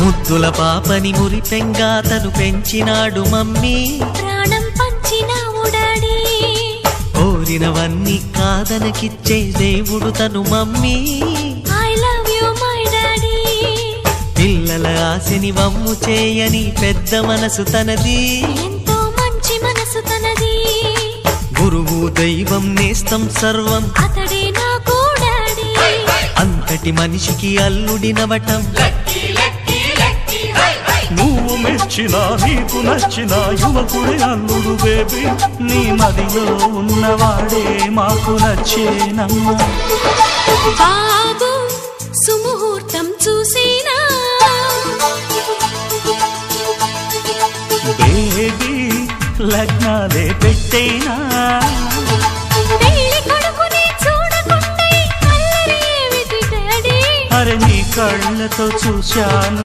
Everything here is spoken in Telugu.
ముద్దుల పాపని మురిపెంగా తను పెంచినాడు మమ్మీ, ప్రాణం పంచినావు డాడీ, కోరినవన్నీ కాదనకిచ్చే దేవుడు తను mummy. I love you my daddy. పిల్లల ఆశని వమ్ము చేయని పెద్ద మనసు తనది, ఎంతో మంచి మనసు తనది. గురువు దైవం నేస్తం సర్వం అతడే నాకు డాడీ. అంతటి మనిషికి అల్లుడినవటం, నువ్వు మెచ్చినా నీకు నచ్చినా యువకుడే అల్లుడు బేబీ. నీ మదిలో ఉన్నవాడే మాకు నచ్చేనమ్మా. బాబు సుముహూర్తం చూసేనా, బేబీ లగ్నాలే పెట్టేనా. పెళ్లి కొడుకుని చూడకుండా అల్లరి ఏమిటి డాడీ. అరే నీ కళ్ళతో చూశాను